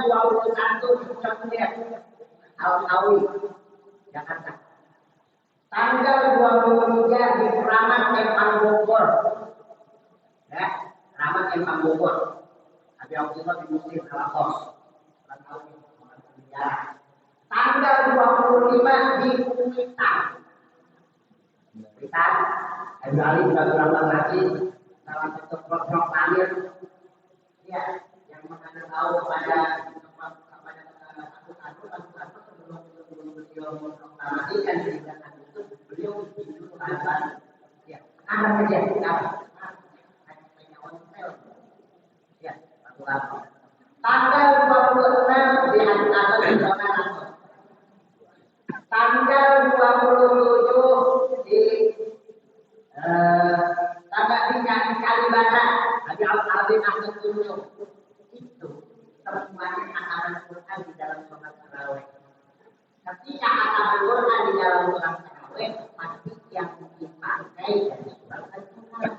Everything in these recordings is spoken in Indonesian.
21 di Puncak Mulia, Al-Awi, Jakarta. Tanggal 23 di Keramat Empang Bogor. Ya, Keramat Empang Bogor. Tapi waktu itu di Muslim Kalakos. Tanggal 25 di Kuitang. Kuitang, Abu Ali sudah berulang lagi salah satu program panir. Ya, yang mengenai tahu kepada satu sebelum beliau mengkampanyekan kebijakan itu, beliau itu adalah ya, ada kejadian ya, satu lagi. Tanggal 26 di atas zona Natal. Tanggal 27 di tanggal di Kalibata, di Al-Azim Ahmad Tunjung. Itu semuanya hataman Quran di dalam sholat tarawih. Ketika hataman Quran di dalam sholat tarawih, pasti yang dipakai dari surat Al-Quran.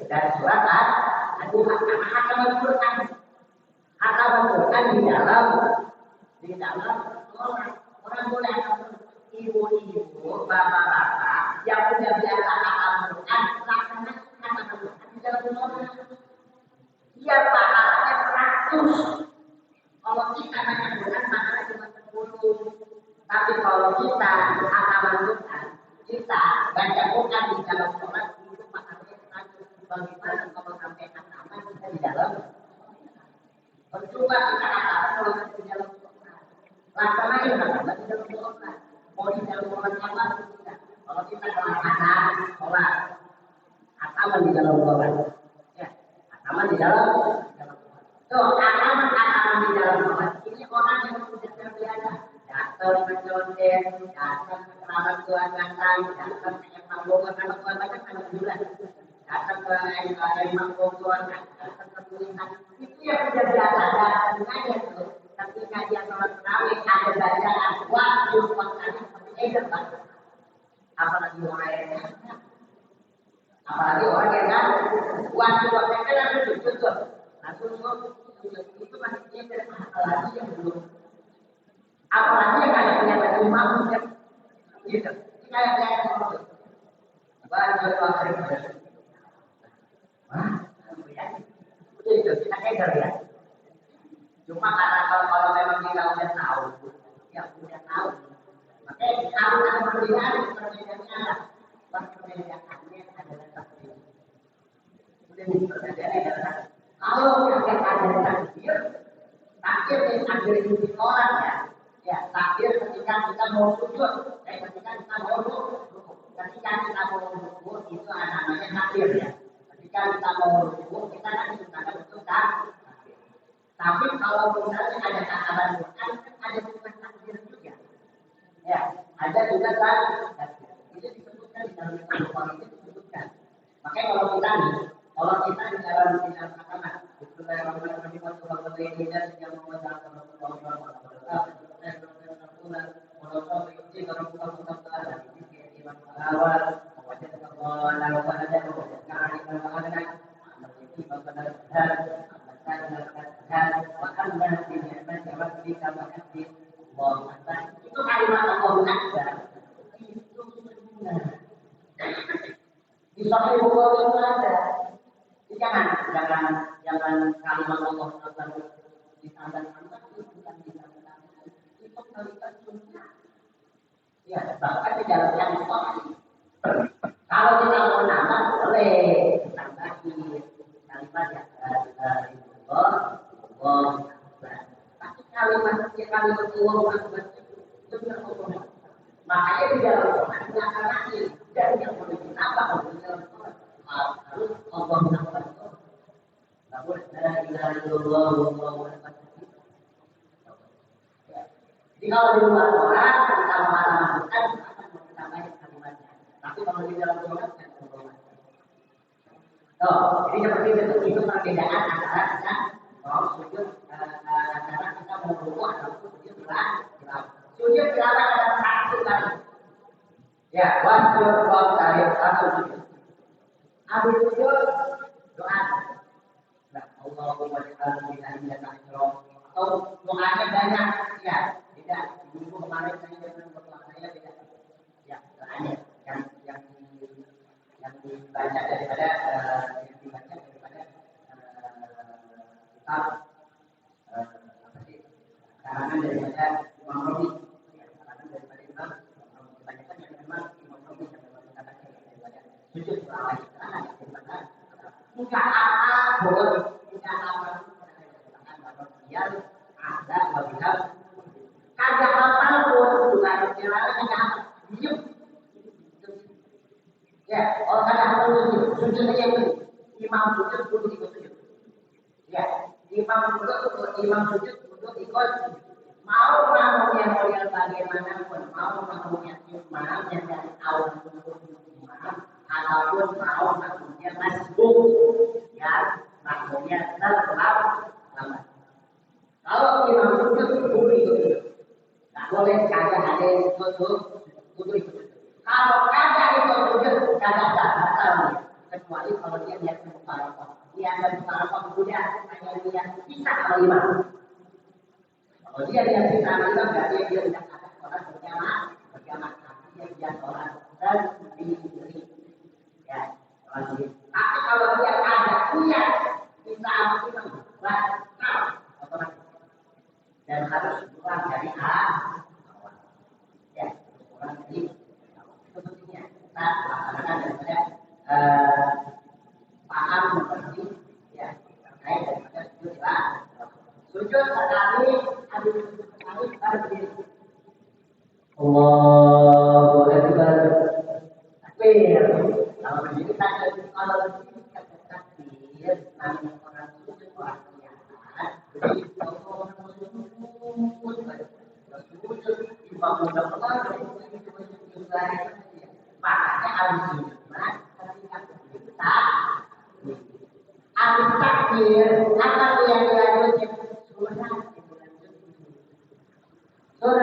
Dari surat hataman Quran. Hataman Quran di dalam orang boleh ibu-ibu, bapak-bapak yang sudah biasa hafal Quran, laksanakan hataman Quran di dalam sholat. Dia pahalanya 100. Kalau kita baca Quran pahalanya cuma 10. Tapi kalau kita hafal Quran, kita baca Quran di dalam sholat itu pahalanya 100. Bagaimana kalau sampai hataman kita di dalam? Percuma kita hafal kalau di dalam sholat. Laksanakan hataman di dalam sholat. Mau di dalam sholat apa? Kalau kita melaksanakan sholat, hataman di dalam sholat. Hataman di dalam hataman di dalam sholat. Ini orang yang sudah terbiasa datang ke condet, datang ke kerabat Tuhan datang, datang ke Empang Bogor, karena Tuhan banyak sangat bulan, datang ke Empang Bogor, datang ke Kuitang. Itu yang sudah biasa datangnya itu. Ketika dia sholat tarawih ada bacaan waktu seperti itu, apalagi orang yang kan waktu kan langsung tutup itu masih dia dari apalagi yang belum, apalagi yang kayak punya terima punya gitu, kayak baca waktu itu kita keder ya. Cuma karena kalau memang kita udah tahu, ya udah tahu, makanya tahu ada perbedaannya lah. Perbedaannya adalah takdir. Perbedaannya adalah kalau ada takdir, takdir yang takdir itu orang ya takdir ketika kita mau sujud, ketika kita mau rukuk, ketika kita mau rukuk itu namanya takdir ya. Ketika kita mau rukuk kita kan sudah betul kan. Tapi kalau misalnya ada hataman Quran, ada juga takdir juga. Ya, ada juga takdir. Itu disebutkan di dalam Al-Quran itu disebutkan. Makanya kalau kita di dalam hataman, Bismillahirrahmanirrahim. Itu kalimat Allah ada. Itu benar. Di Sahih Bukhari itu ada. Jangan kalimat Allah ditambah-tambah itu bukan ditambah-tambah. Itu kalimat sunnah. Ya, bahkan di dalam yang sahih. Kalau kita mau nambah boleh tambahin kalimat yang Allah. Tapi kalimat Allah itu benar Allah. Makanya di dalam Quran dilaksanakan dan yang boleh ditambah di dalam Quran harus Allah menambah. Tak boleh la ilaha illallah wallahu akbar. Jadi kalau di luar Quran kita mengamalkan akan menambahkan kalimatnya. Tapi kalau di dalam Quran tidak boleh. Jadi seperti itu perbedaan antara kita mau sujud antara kita mau rukuk atau sujud tilawah. Sujud tilawah ada satu kali. Ya, wasjud dari satu sujud. Habis sujud doa. Allahumma atau doanya banyak ya beda. Minggu kemarin saya dengan doa saya beda. Ya doanya yang dibaca daripada yang dibaca daripada kitab apa sih karangan daripada Imam Rawi. Karangan daripada Imam Rawi kebanyakan yang memang Imam Rawi yang memang dikatakan daripada sujud selawat daripada tidak apa boleh tidak apa yang ada bagian kagak apa pun juga jalan kagak apa diam ya orang kagak apa sujud saja itu imam sujud duduk ikut sujud ya imam sujud duduk ikut mau makmumnya model bagaimanapun mau makmumnya imam yang dari awal untuk imam ataupun mau makmumnya masbuk ya makmumnya terlambat. Kalau imam sujud duduk ikut, tak boleh kagak ada yang duduk ikut. Kalau kagak ikut sujud kagak batal kecuali kalau dia lihat mukarafah. Dia ada mukarafah kemudian hanya lihat kita sama imam. Kalau dia lihat kita sama imam berarti dia tidak ada orang berjamaah artinya dia sholat dan diri. Ya, tapi kalau dia kagak lihat kita sama imam batal otomatis. Dan harus kurang dari awal. Ya, kurang dari awal. Itu pentingnya kita laksanakan daripada paham mengerti ya terkait daripada sujud lah. Sujud sekali, habis sujud sekali baru berdiri. Allahu Akbar. Takbir. Kalau berdiri takbir, kalau berdiri takbir, namanya orang sujud orang kiamat. Jadi makanya harus dijumat ketika kita harus takbir apa yang dilanjutkan surat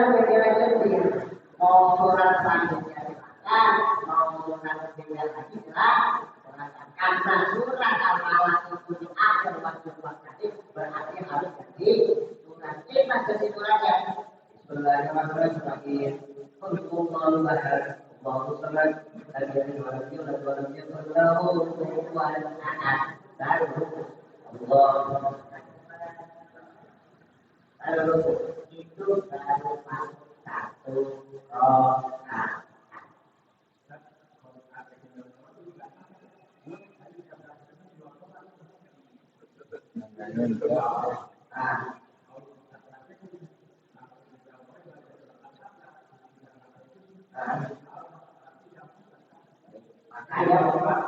yang dilanjutkan mau surat selanjutnya dimakan mau surat ketiga lagi karena surat al-Falaq itu di akhir waktu berarti harus jadi surat kita jadi suratnya Bismillahirrahmanirrahim. Allahu akbar. Allahu samad. Allahu itu baru satu rokaat.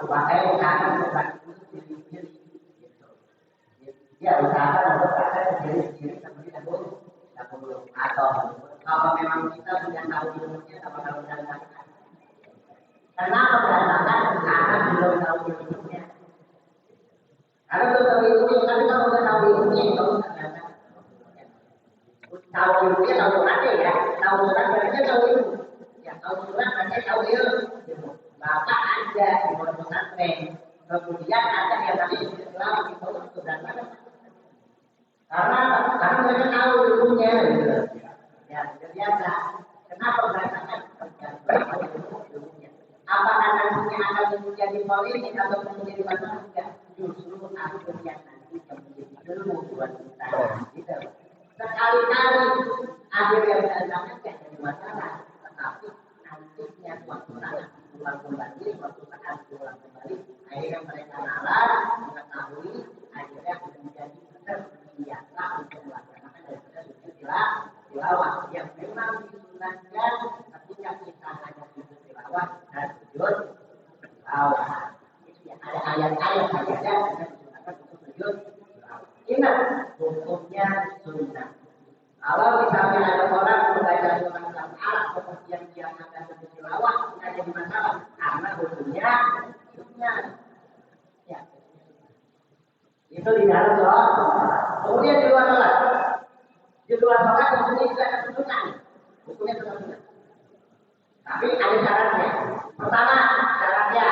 Makanya usahakan untuk sendiri-sendiri. Ya usahakan untuk sendiri-sendiri seperti dahulu. Atau kalau memang kita sudah tahu ilmunya sama kalau sudah lakukan. Kenapa berantakan? Karena belum tahu ilmunya. Karena belum tahu ilmunya, tapi kalau sudah tahu ilmunya, kalau sudah berantakan. Tahu ilmunya tahu suratnya ya, tahu surat berarti tahu ilmu. Ya tahu surat berarti tahu ilmu. Bapak ada di pondok pesantren, kemudian ada yang tadi selama di pondok pesantren. Karena mereka tahu ilmunya, gitu. Ya biasa. Kenapa berantakan? Ilmunya. Apakah nantinya akan menjadi politik atau menjadi masalah? Justru aku yang nanti yang menjadi ilmu buat kita. Gitu. Sekali-kali ada yang berantakan jadi masalah, tetapi nantinya suatu saat pulang kembali, suatu saat pulang kembali, akhirnya mereka nalar, mengetahui, akhirnya menjadi terbiasa untuk melaksanakan daripada sujud tilawah yang memang disunahkan ketika kita hanya sujud tilawah dan sujud tilawah. Ada ayat-ayat saja yang disunahkan untuk sujud tilawah. Ingat, hukumnya sunnah. Kalau misalnya ada orang membaca surat Al-Falaq kemudian dia akan sujud tilawah, tidak jadi masalah karena hukumnya sunnah. Ya. Itu di dalam sholat. Kemudian di luar sholat. Di luar sholat hukumnya juga sunnah. Hukumnya sunnah. Tapi ada syaratnya. Pertama syaratnya.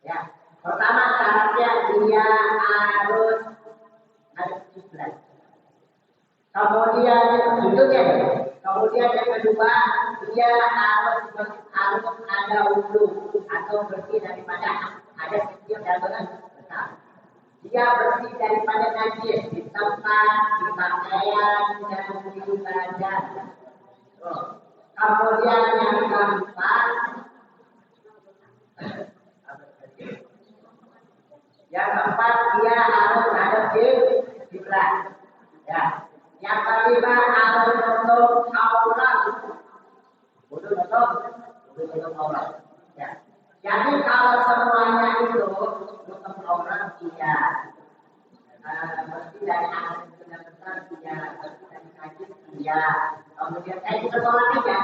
Ya. Pertama syaratnya dia harus ada kiblat. Kemudian bentuknya, kemudian yang kedua dia harus ada wudhu atau bersih daripada ada kecil dan besar. Dia bersih daripada najis di tempat, di pakaian dan di badan. Kemudian yang keempat, dia harus ada kiblat. Ya. Yang kelima harus menutup aurat. Menutup aurat. Ya. Jadi kalau semuanya itu menutup aurat iya. Bersih dari anak yang besar iya, bersih dari najis iya. Kemudian kita sholat aja,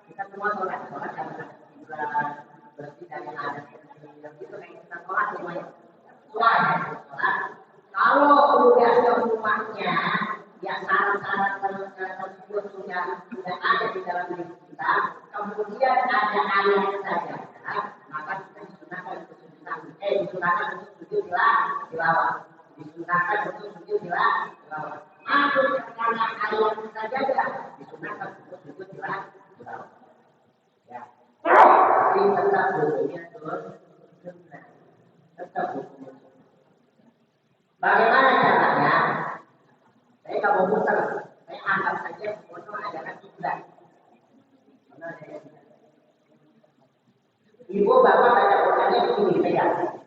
kita semua sholat yang bersih dari anak yang itu kita sholat semuanya. Sholat. Kalau udah semuanya yang syarat-syarat tersebut sudah ada di dalam diri kita, kemudian ada ayat saja, maka kita disunahkan untuk sujud tilawah. Disunahkan untuk sujud tilawah. Masuk karena ayat saja disunahkan untuk sujud tilawah. Ya. Tapi tetap hukumnya sunnah. Tetap hukumnya. Bagaimana caranya? Saya nggak mau muter. Saya anggap saja foto adalah kiblat. Ibu bapak baca Qurannya itu dipegang.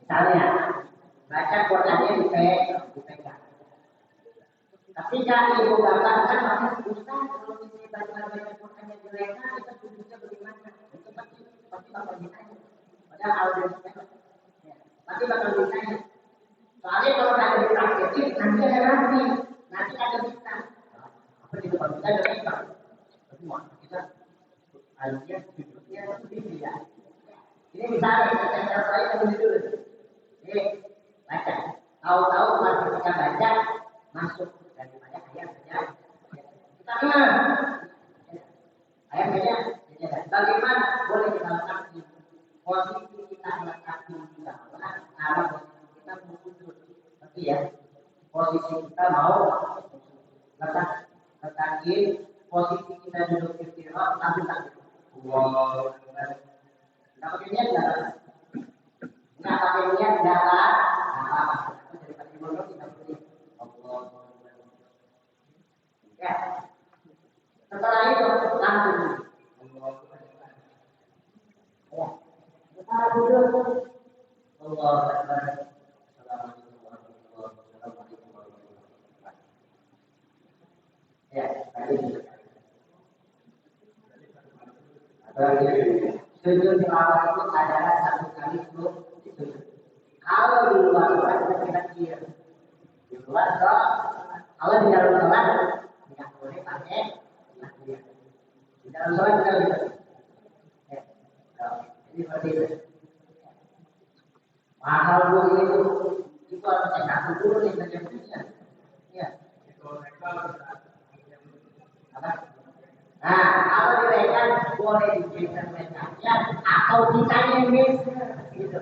Misalnya, baca Qurannya dipegang. Ketika ibu bapak kan masih susah kalau kita baca Qurannya dilekan, kita sujudnya bagaimana? Itu pasti bakal ditanya. Padahal pasti bakal ditanya. Soalnya kalau ada dipraktekin, nanti ada nanti ada kita. Apa itu kalau kita ada kita? Kita harusnya hidupnya lebih ya. Ini misalnya saya yang dulu. Ini baca. Tahu-tahu pas ketika baca masuk daripada ayat saja. Kita dengar. Ayatnya bagaimana boleh kita letakkan posisi kita letakkan di bawah arah kita sujud. Tapi ya posisi kita mau letakin posisi kita duduk istirahat langsung tak. Wow. Nggak pakai niat nggak apa-apa. Daripada dulu kita beri Allah. Ya. Setelah itu langsung ya. Kita duduk. Allah Akbar. Assalamualaikum warahmatullahi wabarakatuh. Ya, tadi. Sujud tilawah itu adalah satu kali sujud. Kalau di luar sholat kita diam. Di luar sholat, kalau di dalam sholat tidak boleh pakai diam. Di dalam sholat kita bisa. Jadi seperti itu. Mahal itu harus saya kasih dulu nih kerja-kerja. Ya. Apa? Nah, kalau direkan boleh diberikan rekannya atau kita yang gitu.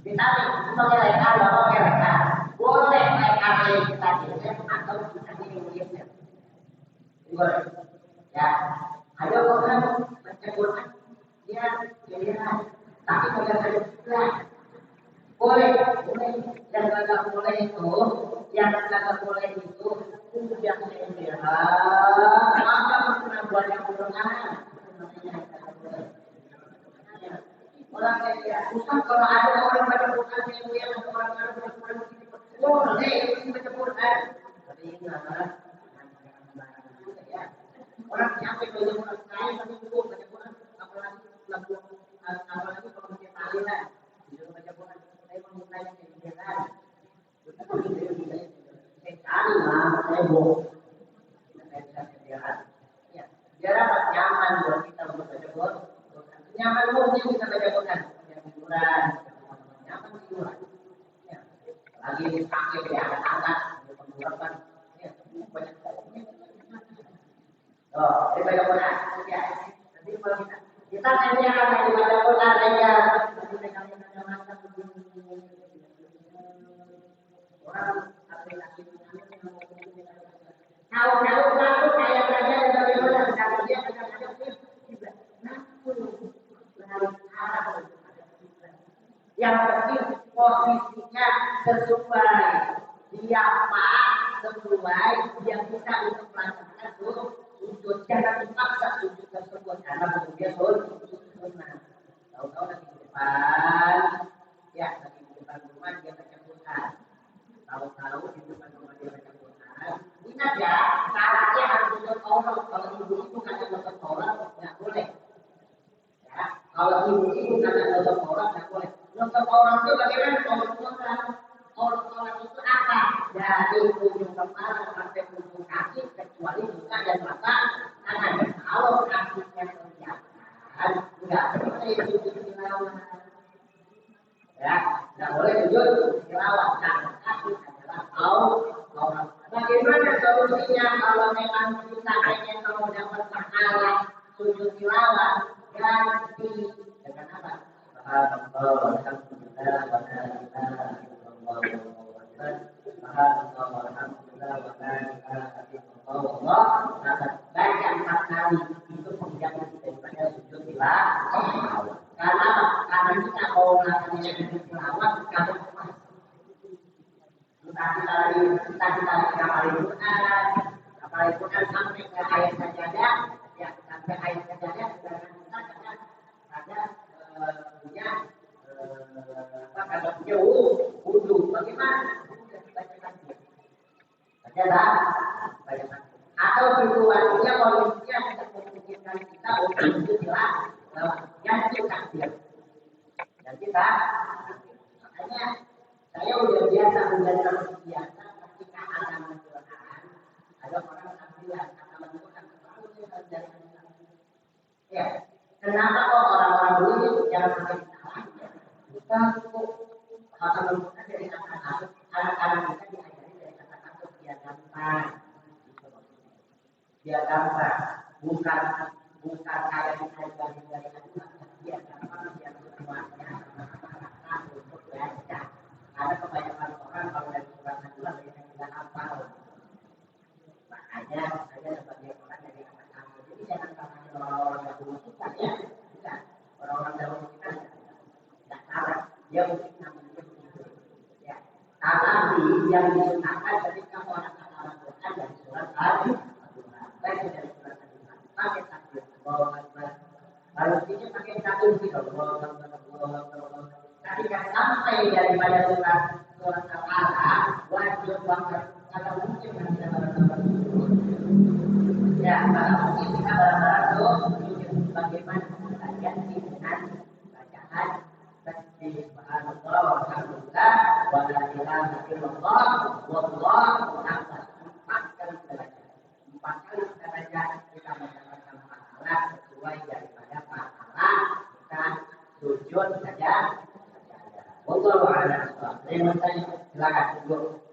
Ditarik pakai rekan, bapak pakai rekan. Boleh rekan yang kita direct atau kita yang boleh. Ya, ada orang baca Quran dia jadilah tapi kalau ada juga boleh. Yang tidak boleh itu udah maka buat yang berkenaan orang kayak susah kalau ada orang baca Quran yang orang boleh baca Quran tapi ingat orang sampai ke orang lain tapi itu baca Quran apalagi kalau kita tahlilan itu baca Quran saya mau tanya ke dia saya bohong. Biar apa nyaman buat kita untuk baca Quran. Nyaman mungkin kita baca Quran. Yang hiburan, nyaman hiburan. Lagi sakit ya, angkat, pengurapan. Banyak. Ini baca Quran. Ya, nanti kalau kita hanya akan baca Quran aja. Nanti pegang mata begini. Orang aplikasi kalau ngaku kayak saja dan bagaimana cara dia kadang-kadang juga ngaku menarik arah yang penting posisinya sesuai siapa sesuai yang bisa untuk melaksanakan sujud jangan dipaksa sujud tersebut karena kemudian sujud sunnah tahu-tahu lagi di depan ya lagi di depan rumah dia baca Quran tahu-tahu di depan rumah dia baca Quran ingat ya caranya harus tutup aurat kalau ibu-ibu kata tutup aurat nggak boleh ya kalau ibu-ibu kata tutup aurat nggak boleh tutup aurat itu bagaimana aurat itu apa dari ujung kepala sampai ujung kaki kecuali muka dan mata tangan kalau kakinya kelihatan nggak boleh sujud tilawah ya nggak boleh sujud tilawah karena kaki adalah aurat. Bagaimana solusinya kalau memang kita pengen mau dapat pahala sujud tilawah ganti dengan apa? Subhanallah, alhamdulillah, wa la ilaha illallah, subhanallah, alhamdulillah, wa la ilaha illallah, baca 4 kali itu penjagaan daripada sujud tilawah. Karena kita mau melakukan sujud tilawah kalau kita hafalin Quran sampai ke ayat sajadah ya sampai ayat sajadah kita kadang ada punya kadang punya wudu bagaimana baca sajadah baca atau situasinya kondisinya tidak memungkinkan kita untuk sujud tilawah yang takbir dan kita makanya saya udah biasa ketika ada Al-Quran ada orang ambilan kata Al-Quran selalu dia dari ya kenapa kok orang-orang dulu itu jangan sampai salah kita kok kata Al-Quran dari kata-kata anak-anak kita diajari dari kata-kata biar gampang bukan kayak diajari dari kata-kata biar gampang biar semuanya untuk belajar. Ada kebanyakan orang kalau dari surat Al-Quran mereka tidak hafal. Makanya saya sebagai orang dari anak-anak. Jadi jangan sampai orang-orang dahulu kita ya, bukan orang-orang dahulu kita tidak salah. Dia mungkin namanya begitu. Ya, tapi yang disunahkan ketika orang Al-Quran dari surat Al-Quran, baik dari surat Al-Quran, pakai takbir, Allahu Akbar. Lalu ini pakai takbir kita, Allahu Akbar. Ketika sampai daripada surat Al-Alaq wajib banget kalau mungkin kita bareng-bareng ya kalau mungkin kita bareng-bareng bagaimana kita ganti dengan bacaan tasbih subhanallah walhamdulillah wa la ilaha illallah wallahu akbar 4 kali kita baca kita mendapatkan pahala sesuai daripada pahala kita sujud saja. Wallahu a'lam. Silakan.